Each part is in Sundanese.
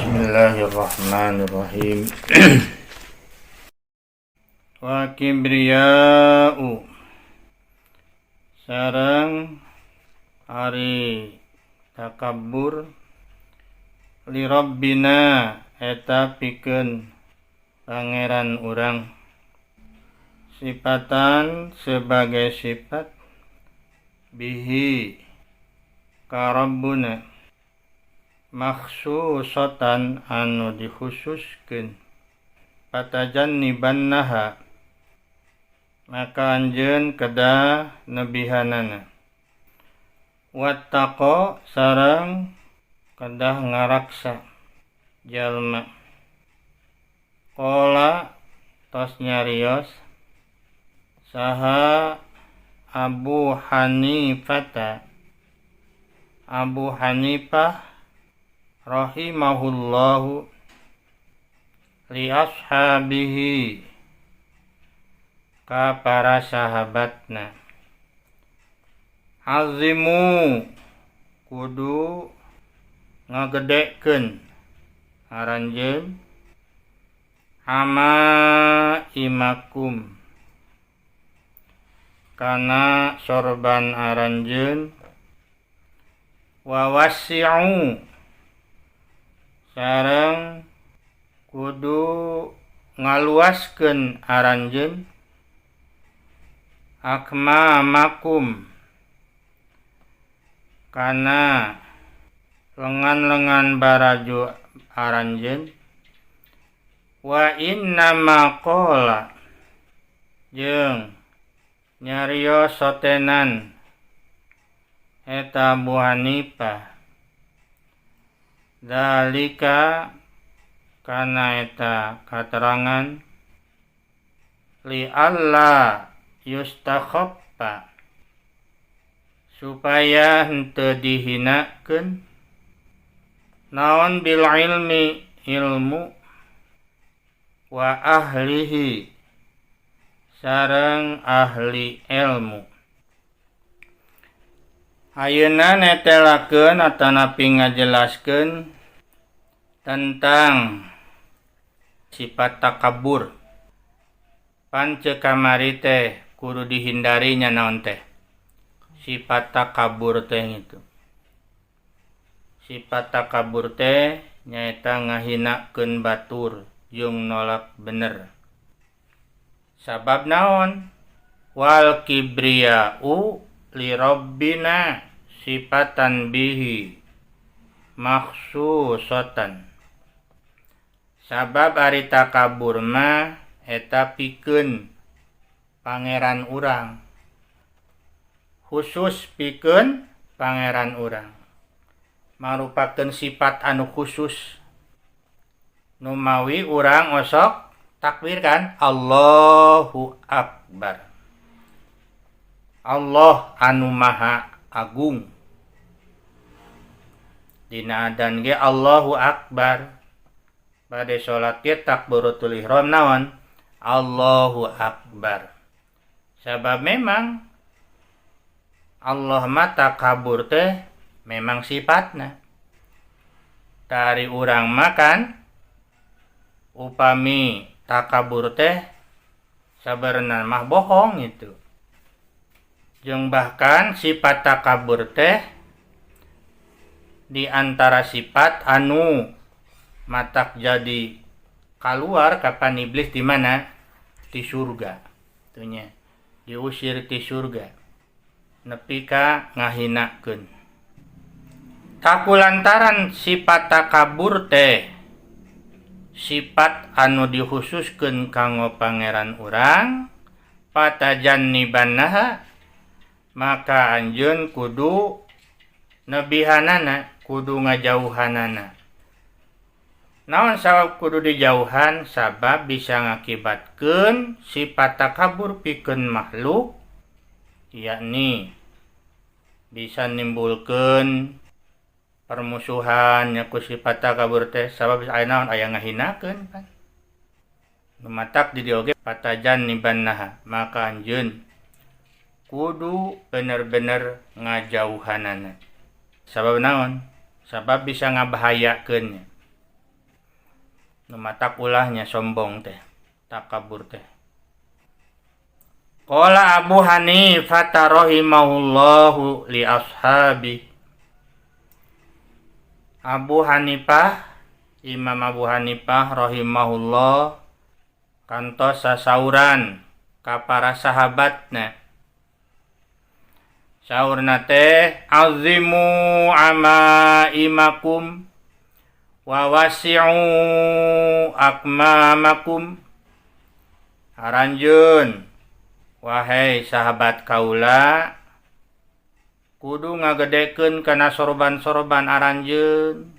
Bismillahirrahmanirrahim. Wa kibriya'u sareng ari takabbur li rabbina eta pikeun pangeran urang, sifatan sebagai sifat bihi ka rabbuna makhsusatan anu dikhususkeun patajannibannaha maka anjeun kedah nebihanana wattaqo sareng kedah ngaraksa jalma. Qala tos nyarios saha Abu Hanifah rahimahullahu li ashabihi ka para sahabatna, azimu kudu ngagedekeun aranjeun ama imakum kana sorban aranjeun wa wasi'u sareng kudu ngaluaskeun aranjeun akmamakum kana lengan-lengan baraju aranjeun wa innama qala jeung nyarios sotenan eta Abu Hanifah dalika kana eta katerangan li alla yustakhaffa supaya henteu dihinakeun naon bil ilmi ilmu wa ahlihi sareng ahli ilmu. Ayeuna netelakeun atanapi ngajelaskeun tentang sifat takabur. Pance kamari teh kudu dihindarinya naon teh sifat takabur teh itu. Sifat takabur teh nyaeta ngahinakeun batur jeung nolak bener. Sabab naon? Wal kibriya'u li rabbina sifatan bihi makhsusatan. Sabab ari takabur mah eta pikeun pangeran urang, khusus pikeun pangeran urang, marupakeun sifat anu khusus nu mawi urang osok takbir kan Allahu Akbar. Allah anu maha agung. Dina adzan ge Allahu Akbar. Bade salat ge takbiratul ihram naon? Allahu Akbar. Sabab memang Allah mah takabur teh memang sifatna. Dari urang makan upami takabur teh sabenerna mah bohong itu. Jeung bahkan sifat takabur teh di antara sifat anu matak jadi keluar kapan iblis di mana? Di surga. Tunya diusir di surga. Nepi ka ngahinakeun. Kakulantaran sifat takabur teh sifat anu dikhususkeun kanggo pangeran urang patajannibannaha maka anjeun kudu nebihanana, kudu ngajauhanana. Naon sabab kudu dijauhan? Sabab bisa ngakibatkeun sifat takabur pikeun makhluk, yakni bisa nimbulkeun permusuhan nya ku sifat takabur teh. Sabab aya naon? Aya ngahinakeun kan. Nu matak di dieu oge patajannibannaha maka anjeun kudu bener-bener ngajauhanana. Sabab naon? Sabab bisa ngabahayakeunnya. Nu matak ulahnya sombong teh, takabur teh. Qala Abu Hanifah rahimahullahu li ashabi. Imam Abu Hanifah rahimahullah kantos sasauran ka para sahabatna. Saurna teh azimu amaimakum wa wasi'u akmamakum. Haranjeun wahai sahabat kaula, kudu ngagedekeun kana sorban-sorban aranjeun,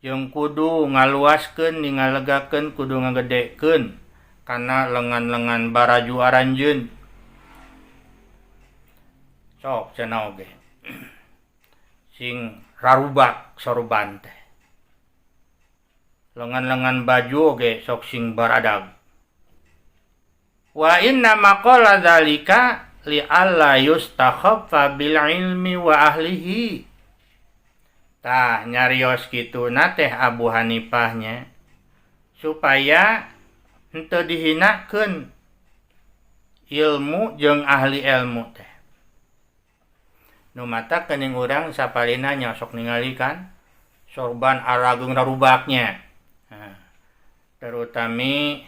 jeung kudu ngaluaskeun ningalegakeun kudu ngagedekeun kana lengan-lengan baraju aranjeun. Sok cenah oge sing rarubak sorban teh, lengan-lengan baju oge sok sing baradag. Wa inna maqala dzalika li alla yustakhaffa bil ilmi wa ahlihi. Tah nyarios kituna teh Abu Hanifahnya supaya henteu dihinakeun ilmu jeung ahli ilmu teh. Nu mata keuning urang sapalina nyosok ningali kan sorban arageung rarubaknya. Nah, terutami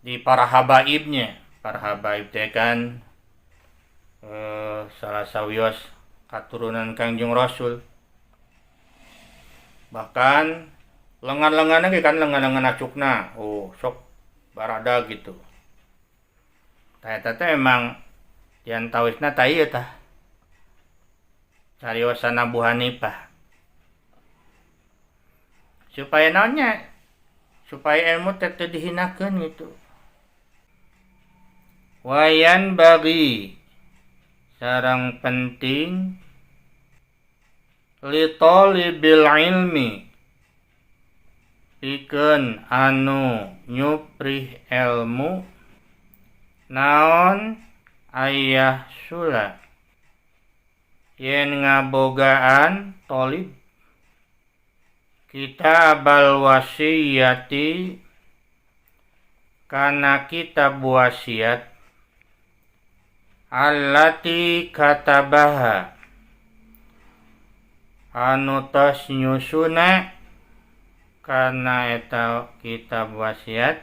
di para habaibnya. Para habaib teh kan salah sawios katurunan Kangjeng Rasul. Bahkan lengan-lenganna ge kan lengan-lengan acukna. Oh, sok barada gitu. Tah eta teh emang dian tawisna tah ieu tah. Cariosan Abu Hanifah. Supaya naonnya? Supaya ilmu teh teu dihinakeun gitu. Wayan bagi sareng penting li talibil ilmi pikeun anu nyuprih ilmu naon ayah sula yen ngabogaan talib kitabal wasiyati kana kitab wasiat allati katabaha anu tos nyusuna kana eta kitab wasiat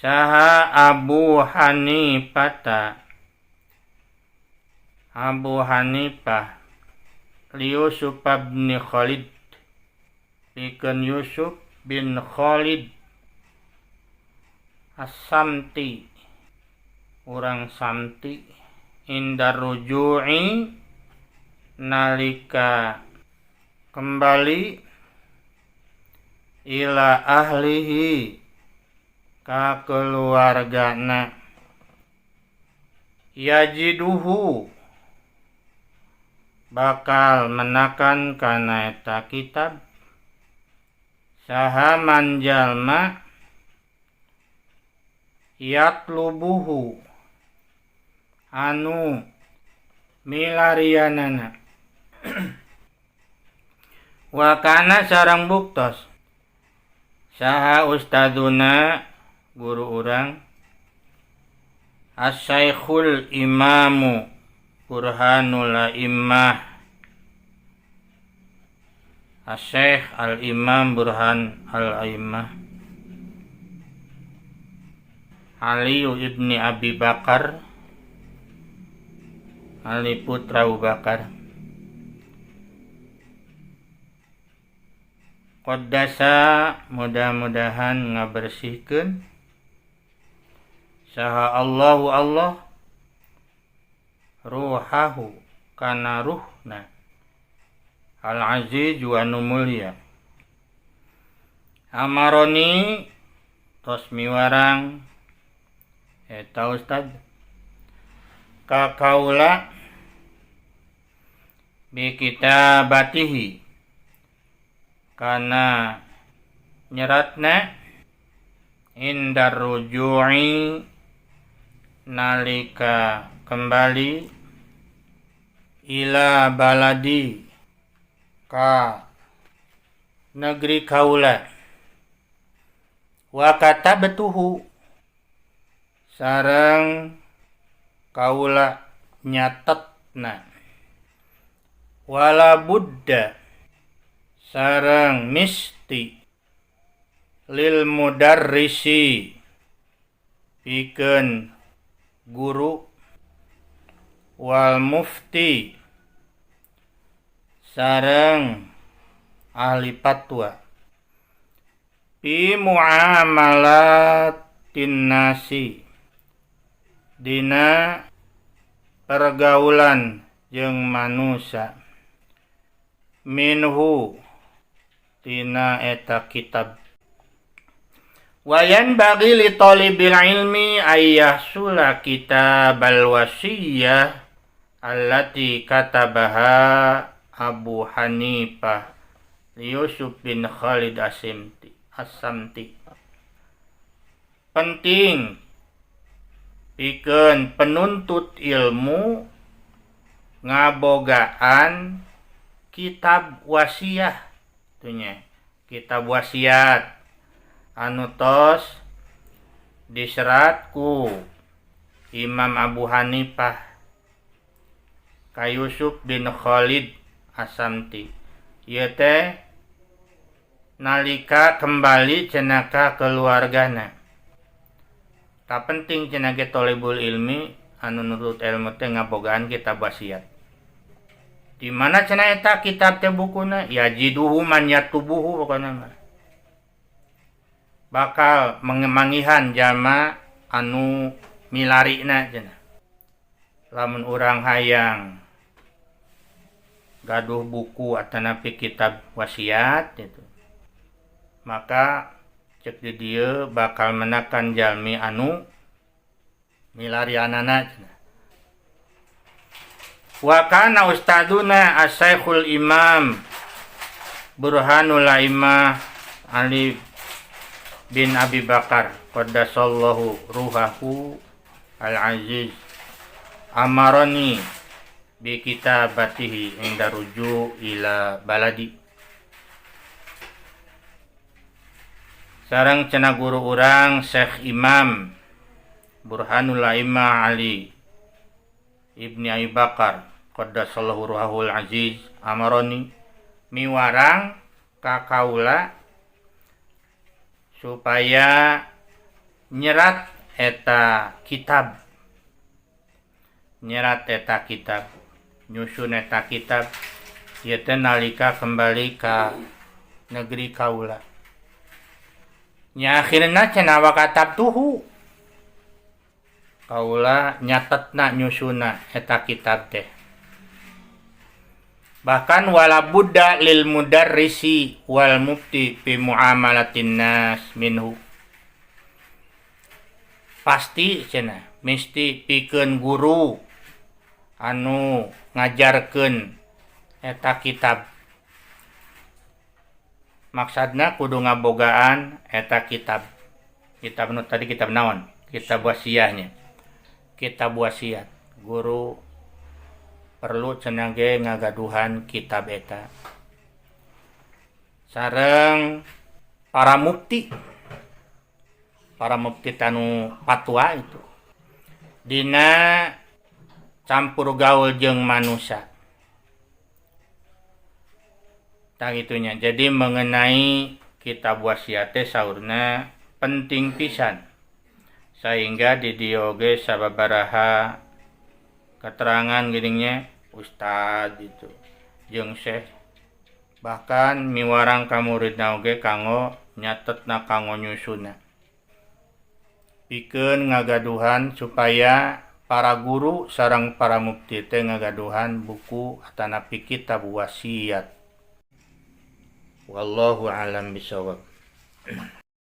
saha Abu Hanifah li Yusuf bin Khalid pikeun Yusuf bin Khalid as-Samti urang Samti indar ruju'i nalika kembali ila ahlihi ka keluargana yajiduhu bakal menakan kana eta kitab saha manjalma yatlubuhu anu milarianana wa kana sareng buktos saha ustaduna guru urang as-saikhul imamu burhanul a'immah as-saikh al-imam burhan al-a'immah Ali ibni Abi Bakar Ali putra Abu Bakar Qaddasa mudah-mudahan ngabersihkeun saha Allahu Allah ruhahu kana ruhna al-aziz wa anu mulia amaroni tos miwarang eta ustad ka kaula bi kitabatihi kana nyeratna indar ruju'i nalika kembali ila baladi ka negeri kaula. Wa katabtuhu sareng kaula nyatetna. Wala budda sareng misti lil mudarrisi pikeun guru wal mufti sareng ahli fatwa fi muamalatin nasi dina pergaulan jeung manusia minhu tina eta kitab. Wayan bagi li talibil ilmi ayyahsula kitabal wasiyah allati katabaha Abu Hanifah Yusuf bin Khalid As-Samti. Penting pikeun penuntut ilmu ngabogaan kitab wasiah tunya, kitab wasiat anu tos diserat ku Imam Abu Hanifah ka Yusuf bin Khalid As-Samti. Ieu teh nalika kembali cenah ka keluargana. Tak penting cenah ge thalibul ilmi anu nurut ilmu teh ngabogaan kitab wasiat. Di mana cenah eta kitab teh bukuna? Yajiduhu man yatubuhu pokona mah. Bakal mengemangihan jalma anu milarina cenah. Lamun urang hayang gaduh buku atanapi kitab wasiat gitu. Maka cek di dieu bakal menakan jalmi anu milarianana cenah. Wa kana ustaduna as-syekhul imam Burhanul A'immah Ali bin Abi Bakar qaddasallahu ruhahu al-aziz amarani bi kitabatihi inda ruju ila baladi. Sareng cenah guru urang Syekh Imam Burhanul A'immah Ali Ibni Abi Bakar qaddasallahu ruhahul aziz amaroni miwarang ka kaula supaya nyerat eta kitab nyusun eta kitab ieu teh nalika kembali ka negeri kaula nya akhirna cenah wa katabtuhu kaula nyatetna nyusuna eta kitab teh. Bahkan wala budda lil mudarrisi wal mufti fi muamalatin nas minhu. Pasti cenah mesti pikeun guru anu ngajarkeun eta kitab. Maksudna kudu ngabogaan eta kitab. Kitab nu tadi kitab naon? Kitab wasiahnya. Kitab wasiat. Guru perlu cenah ge ngagaduhan kitab eta. Sareng para mufti tanu fatwa itu dina campur gaul jeung manusia. Tak itunya. Jadi mengenai kitab wasiat teh saurna penting pisan. Sehingga di dieu ge sababaraha keterangan geuninnya ustad itu jeung syekh bahkan miwarang ka muridna oge kanggo nyatetna kanggo nyusunna pikeun ngagaduhan supaya para guru sareng para mufti teh ngagaduhan buku atanapi kitab wasiat. Wallahu a'lam bishawab.